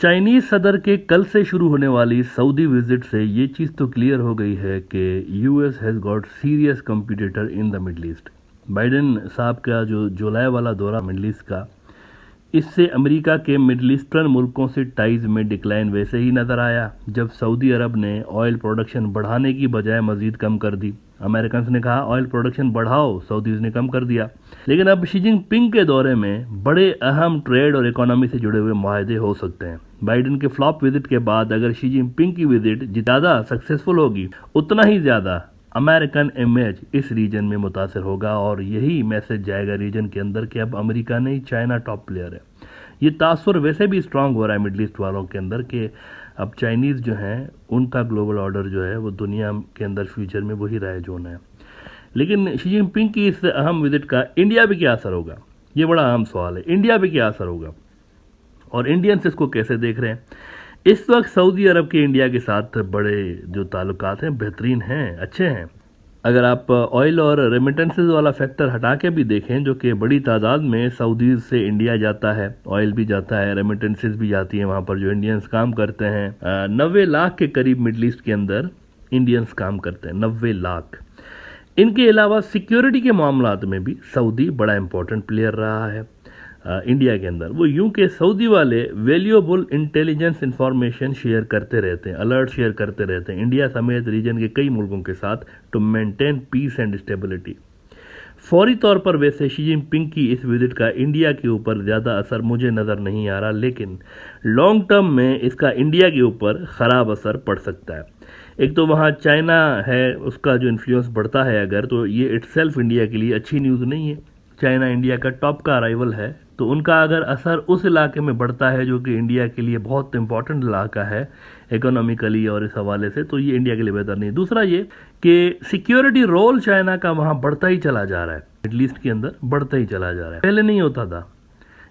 Chinese सदर के कल से शुरू होने वाली सऊदी विजिट से ये चीज़ तो क्लियर हो गई है कि US has got serious competitor in the middle east. Biden साहब का जो जुलाई वाला दौरा मिडल ईस्ट का, इससे अमेरिका के मिडल ईस्टर्न मुल्कों से टाइज में डिक्लाइन वैसे ही नज़र आया जब सऊदी अरब ने ऑयल प्रोडक्शन बढ़ाने की बजाय मज़ीद कम कर दी। अमेरिकन ने कहा ऑयल प्रोडक्शन बढ़ाओ, सऊदीज़ ने कम कर दिया। लेकिन अब शी जिनपिंग के दौरे में बड़े अहम ट्रेड और इकोनॉमी से जुड़े हुए माहदे हो सकते हैं। बाइडेन के फ्लॉप विजिट के बाद अगर शी जिनपिंग की विजिट ज़्यादा सक्सेसफुल होगी, उतना ही ज़्यादा अमेरिकन इमेज इस रीजन में मुतासर होगा और यही मैसेज जाएगा रीजन के अंदर कि अब अमेरिका नहीं, चाइना टॉप प्लेयर है। ये तासुर वैसे भी स्ट्रांग हो रहा है मिडल ईस्ट वालों के अंदर कि अब चाइनीज़ जो हैं उनका ग्लोबल ऑर्डर जो है वो दुनिया के अंदर फ्यूचर में वही राइज होना है। लेकिन शी जिनपिंग की इस अहम विजिट का इंडिया पे क्या असर होगा, ये बड़ा अहम सवाल है। इंडिया पे क्या असर होगा और इंडियंस इसको कैसे देख रहे हैं? इस वक्त सऊदी अरब के इंडिया के साथ बड़े जो ताल्लुकात हैं बेहतरीन हैं, अच्छे हैं। अगर आप ऑयल और रेमिटेंसेस वाला फैक्टर हटा के भी देखें, जो कि बड़ी तादाद में सऊदीज से इंडिया जाता है, ऑयल भी जाता है, रेमिटेंसेस भी जाती हैं वहाँ पर जो इंडियंस काम करते हैं। 90 लाख के करीब मिडल ईस्ट के अंदर इंडियंस काम करते हैं, 90 लाख। इनके अलावा सिक्योरिटी के मामलात में भी सऊदी बड़ा इंपॉर्टेंट प्लेयर रहा है इंडिया के अंदर। वो यूं कि सऊदी वाले वैल्यूएबल इंटेलिजेंस इंफॉर्मेशन शेयर करते रहते हैं, अलर्ट शेयर करते रहते हैं इंडिया समेत रीजन के कई मुल्कों के साथ to maintain peace and stability. फौरी तौर पर वैसे शी जिनपिंग की इस विजिट का इंडिया के ऊपर ज़्यादा असर मुझे नज़र नहीं आ रहा, लेकिन लॉन्ग टर्म में इसका इंडिया के ऊपर ख़राब असर पड़ सकता है। एक तो वहाँ चाइना है, उसका जो इन्फ्लुएंस बढ़ता है अगर, तो ये इटसेल्फ इंडिया के लिए अच्छी न्यूज़ नहीं है। चाइना इंडिया का टॉप का अराइवल है, तो उनका अगर असर उस इलाके में बढ़ता है जो कि इंडिया के लिए बहुत इंपॉर्टेंट इलाका है इकोनॉमिकली और इस हवाले से, तो ये इंडिया के लिए बेहतर नहीं। दूसरा ये कि सिक्योरिटी रोल चाइना का वहाँ बढ़ता ही चला जा रहा है, मिडल ईस्ट के अंदर बढ़ता ही चला जा रहा है, पहले नहीं होता था।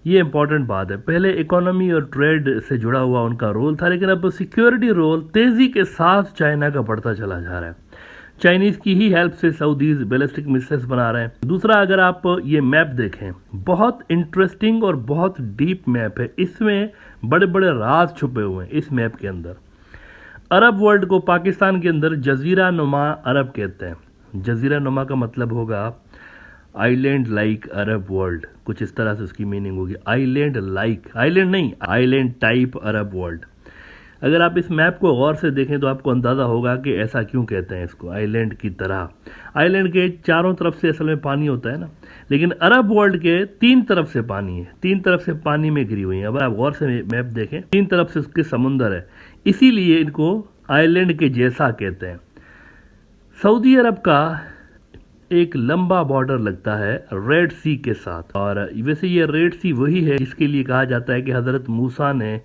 ये इंपॉर्टेंट बात है। पहले इकोनॉमी और ट्रेड से जुड़ा हुआ उनका रोल था, लेकिन अब सिक्योरिटी रोल तेज़ी के साथ चाइना का बढ़ता चला जा रहा है। चाइनीज़ की ही हेल्प से सऊदीज बैलिस्टिक मिसाइल्स बना रहे हैं। दूसरा, अगर आप ये मैप देखें, बहुत इंटरेस्टिंग और बहुत डीप मैप है, इसमें बड़े बड़े राज छुपे हुए हैं इस मैप के अंदर। अरब वर्ल्ड को पाकिस्तान के अंदर जजीरा नुमा अरब कहते हैं। जजीरा नुमा का मतलब होगा आइलैंड लाइक अरब वर्ल्ड, कुछ इस तरह से उसकी मीनिंग होगी। आइलैंड लाइक, आइलैंड नहीं, आइलैंड टाइप अरब वर्ल्ड। अगर आप इस मैप को गौर से देखें तो आपको अंदाज़ा होगा कि ऐसा क्यों कहते हैं इसको, आइलैंड की तरह। आइलैंड के चारों तरफ से असल में पानी होता है ना, लेकिन अरब वर्ल्ड के तीन तरफ से पानी है, तीन तरफ से पानी में घिरी हुई है। अगर आप गौर से मैप देखें, तीन तरफ से उसके समुंदर है, इसीलिए इनको आइलैंड के जैसा कहते हैं। सऊदी अरब का एक लंबा बॉर्डर लगता है रेड सी के साथ, और वैसे ये रेड सी वही है जिसके लिए कहा जाता है कि हज़रत मूसा ने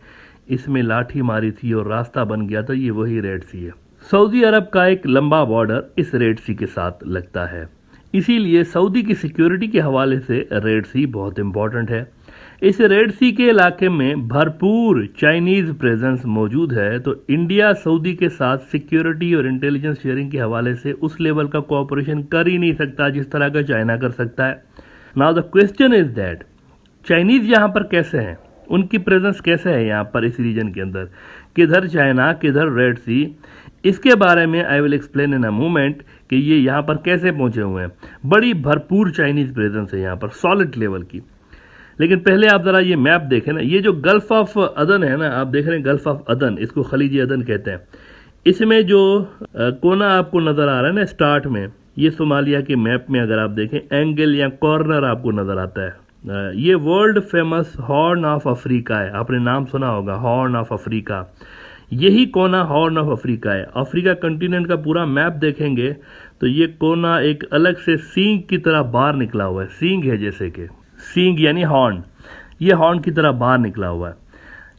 इसमें लाठी मारी थी और रास्ता बन गया था, ये वही रेड सी है। सऊदी अरब का एक लंबा बॉर्डर इस रेड सी के साथ लगता है, इसीलिए सऊदी की सिक्योरिटी के हवाले से रेड सी बहुत इंपॉर्टेंट है। इस रेड सी के इलाके में भरपूर चाइनीज़ प्रेजेंस मौजूद है, तो इंडिया सऊदी के साथ सिक्योरिटी और इंटेलिजेंस शेयरिंग के हवाले से उस लेवल का कोऑपरेशन कर ही नहीं सकता जिस तरह का चाइना कर सकता है। Now the question is that Chinese यहाँ पर कैसे हैं, उनकी प्रेजेंस कैसे है यहाँ पर इस रीजन के अंदर, किधर चाइना किधर रेड सी, इसके बारे में I will explain in a moment कि ये यहाँ पर कैसे पहुँचे हुए हैं। बड़ी भरपूर चाइनीज़ प्रेजेंस है यहाँ पर, सॉलिड लेवल की। लेकिन पहले आप ज़रा ये मैप देखें ना, ये जो गल्फ ऑफ अदन है ना, आप देख रहे हैं गल्फ ऑफ अदन, इसको खलीज अदन कहते हैं। इसमें जो कोना आपको नज़र आ रहा है ना स्टार्ट में, ये सोमालिया के मैप में अगर आप देखें एंगल या कॉर्नर आपको नज़र आता है। ये world famous horn of Africa है, आपने नाम सुना होगा हॉर्न ऑफ अफ्रीका। यही कोना हॉर्न ऑफ अफ्रीका है। अफ्रीका कंटिनेंट का पूरा मैप देखेंगे तो ये कोना एक अलग से सींग की तरह बाहर निकला हुआ है, सींग है जैसे कि सींग यानी हॉर्न, ये हॉर्न की तरह बाहर निकला हुआ है।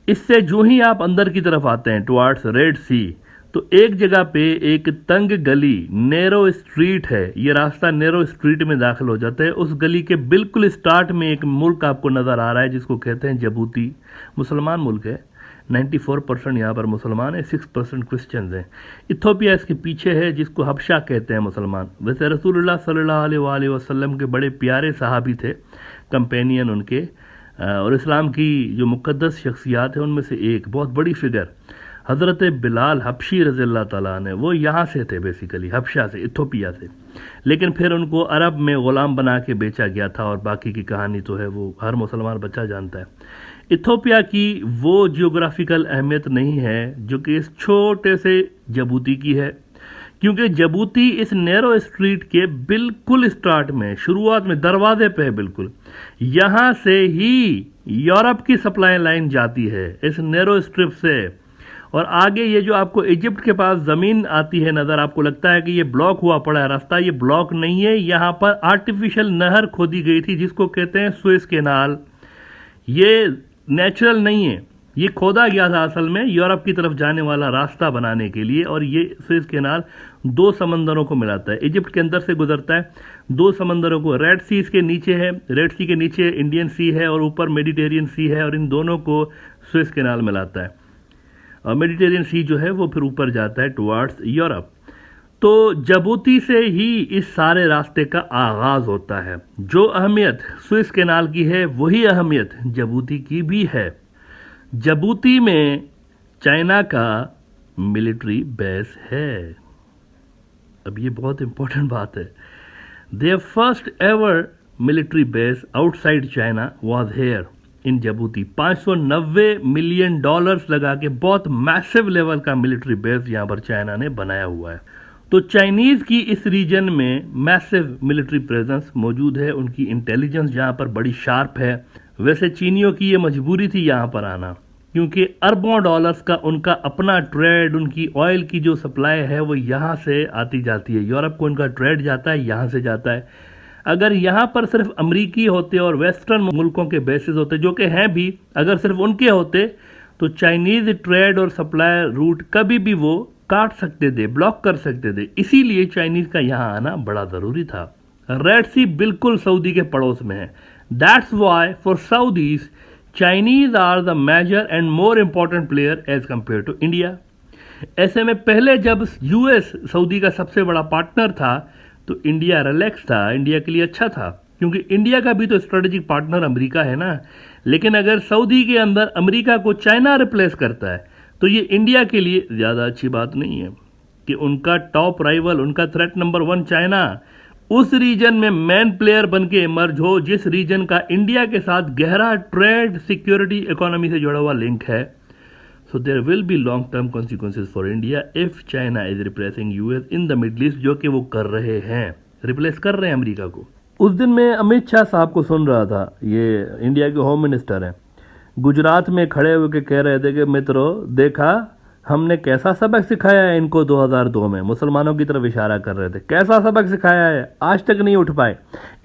इससे जो ही आप अंदर की तरफ आते हैं टुवार्ड्स रेड सी, तो एक जगह पे एक तंग गली, नैरो स्ट्रीट है, ये रास्ता नैरो स्ट्रीट में दाखिल हो जाता है। उस गली के बिल्कुल स्टार्ट में एक मुल्क आपको नज़र आ रहा है जिसको कहते हैं जिबूती। मुसलमान मुल्क है, 94% यहाँ पर मुसलमान है, 6% क्रिश्चियंस हैं। इथोपिया इसके पीछे है जिसको हबशा कहते हैं मुसलमान। वैसे रसूलुल्लाह सल्लल्लाहु अलैहि वसल्लम के बड़े प्यारे सहाबी थे, कंपेनियन उनके और इस्लाम की जो मुक़द्दस शख्सियात है उनमें से एक बहुत बड़ी फिगर हज़रत बिलाल हबशी रज़ी अल्लाह ताला ने, वो यहाँ से थे, बेसिकली हबशा से, इथोपिया से, लेकिन फिर उनको अरब में ग़ुलाम बना के बेचा गया था और बाकी की कहानी तो है वो हर मुसलमान बच्चा जानता है। इथोपिया की वो जियोग्राफिकल अहमियत नहीं है जो कि इस छोटे से जबूती की है, क्योंकि जबूती इस नैरो स्ट्रीट के बिल्कुल स्टार्ट में, शुरुआत में, दरवाजे पे है बिल्कुल। यहाँ से ही यूरोप की सप्लाई लाइन जाती है इस नैरो स्ट्रिप से, और आगे ये जो आपको इजिप्ट के पास ज़मीन आती है नज़र, आपको लगता है कि ये ब्लॉक हुआ पड़ा है रास्ता, ये ब्लॉक नहीं है। यहाँ पर आर्टिफिशियल नहर खोदी गई थी जिसको कहते हैं सुएज कैनाल। ये नेचुरल नहीं है, ये खोदा गया था असल में यूरोप की तरफ जाने वाला रास्ता बनाने के लिए। और ये सुएज कैनाल दो समंदरों को मिलाता है, इजिप्ट के अंदर से गुजरता है, दो समंदरों को, रेड सी इसके नीचे है, रेड सी के नीचे इंडियन सी है और ऊपर मेडिटेरियन सी है, और इन दोनों को सुएज कैनाल मिलाता है। और मेडिटेरियन सी जो है वो फिर ऊपर जाता है टुवार्ड्स यूरोप। तो जबूती से ही इस सारे रास्ते का आगाज़ होता है। जो अहमियत सुएज कैनाल की है वही अहमियत जबूती की भी है। जबूती में चाइना का मिलिट्री बेस है। अब ये बहुत इंपॉर्टेंट बात है। Their first ever military base outside China was here in Djibouti. 590 million dollars लगा के बहुत मैसिव लेवल का मिलिट्री बेस यहाँ पर चाइना ने बनाया हुआ है। तो चाइनीज़ की इस रीजन में मैसिव मिलिट्री प्रेजेंस मौजूद है, उनकी इंटेलिजेंस यहाँ पर बड़ी शार्प है। वैसे चीनियों की ये मजबूरी थी यहाँ पर आना, क्योंकि अरबों डॉलर्स का उनका अपना ट्रेड, उनकी ऑयल की जो सप्लाई है वो यहाँ से आती जाती है, यूरोप को उनका ट्रेड जाता है, यहाँ से जाता है। अगर यहाँ पर सिर्फ अमरीकी होते और वेस्टर्न मुल्कों के बेसिस होते, जो कि हैं भी, अगर सिर्फ उनके होते तो चाइनीज़ ट्रेड और सप्लाई रूट कभी भी वो काट सकते थे, ब्लॉक कर सकते थे। इसीलिए चाइनीज़ का यहाँ आना बड़ा ज़रूरी था। रेड सी बिल्कुल सऊदी के पड़ोस में है। That's why for Saudis Chinese are the major and more important player as compare to India. ऐसे में पहले जब यूएस सऊदी का सबसे बड़ा पार्टनर था तो इंडिया रिलैक्स था, इंडिया के लिए अच्छा था, क्योंकि इंडिया का भी तो स्ट्रेटेजिक पार्टनर अमेरिका है ना। लेकिन अगर सऊदी के अंदर अमेरिका को चाइना रिप्लेस करता है तो ये इंडिया के लिए ज़्यादा अच्छी बात नहीं है कि उनका टॉप राइवल, उनका थ्रेट नंबर 1 चाइना उस रीजन में मेन प्लेयर बन के इमर्ज हो, जिस रीजन का इंडिया के साथ गहरा ट्रेड, सिक्योरिटी, इकोनॉमी से जुड़ा हुआ लिंक है। So there will be long-term consequences for India if China is replacing US in the Middle East, जो कि वो कर रहे हैं, रिप्लेस कर रहे हैं अमेरिका को। उस दिन मैं अमित शाह साहब को सुन रहा था, ये इंडिया के होम मिनिस्टर हैं, गुजरात में खड़े होकर कह रहे थे कि मित्रों देखा हमने कैसा सबक सिखाया है इनको 2002 में, मुसलमानों की तरफ इशारा कर रहे थे, कैसा सबक सिखाया है, आज तक नहीं उठ पाए।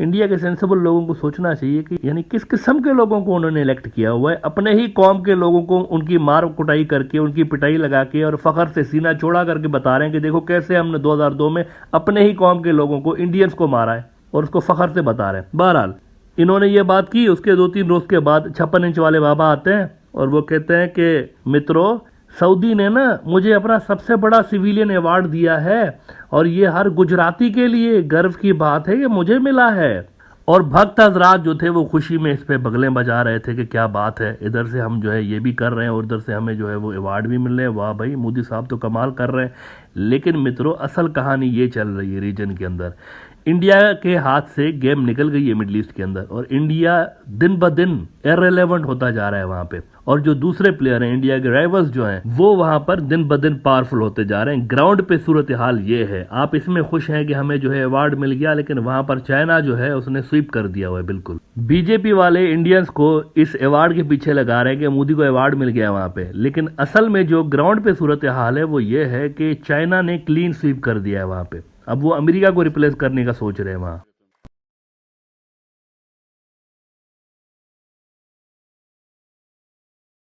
इंडिया के सेंसिबल लोगों को सोचना चाहिए कि यानी किस किस्म के लोगों को उन्होंने इलेक्ट किया हुआ है। अपने ही कौम के लोगों को उनकी मार कुटाई करके, उनकी पिटाई लगा के और फखर से सीना चौड़ा करके बता रहे हैं कि देखो कैसे हमने 2002 में अपने ही कौम के लोगों को, इंडियंस को मारा है, और उसको फखर से बता रहे हैं। बहरहाल इन्होंने ये बात की, उसके 2-3 रोज के बाद 56 इंच वाले बाबा आते हैं और वो कहते हैं कि मित्रों सऊदी ने ना मुझे अपना सबसे बड़ा सिविलियन अवार्ड दिया है और ये हर गुजराती के लिए गर्व की बात है, ये मुझे मिला है। और भक्त हजरात जो थे वो खुशी में इस पे बगलें बजा रहे थे कि क्या बात है, इधर से हम जो है ये भी कर रहे हैं और उधर से हमें जो है वो अवार्ड भी मिल रहे हैं, वाह भाई मोदी साहब तो कमाल कर रहे हैं। लेकिन मित्रों असल कहानी ये चल रही है रीजन के अंदर, इंडिया के हाथ से गेम निकल गई है मिडिल ईस्ट के अंदर और इंडिया दिन ब दिन इररिलेवेंट होता जा रहा है वहां पे। और जो दूसरे प्लेयर हैं इंडिया के राइवल्स जो हैं वो वहां पर दिन ब दिन पावरफुल होते जा रहे हैं। ग्राउंड पे सूरत हाल ये है। आप इसमें खुश हैं कि हमें जो है अवार्ड मिल गया, लेकिन वहां पर चाइना जो है उसने स्वीप कर दिया हुआ है बिल्कुल। बीजेपी वाले इंडियंस को इस अवार्ड के पीछे लगा रहे हैं कि मोदी को अवार्ड मिल गया वहां पे, लेकिन असल में जो ग्राउंड पे सूरत हाल है वो ये है कि चाइना ने क्लीन स्वीप कर दिया है वहां पे। अब वो अमेरिका को रिप्लेस करने का सोच रहे हैं वहां।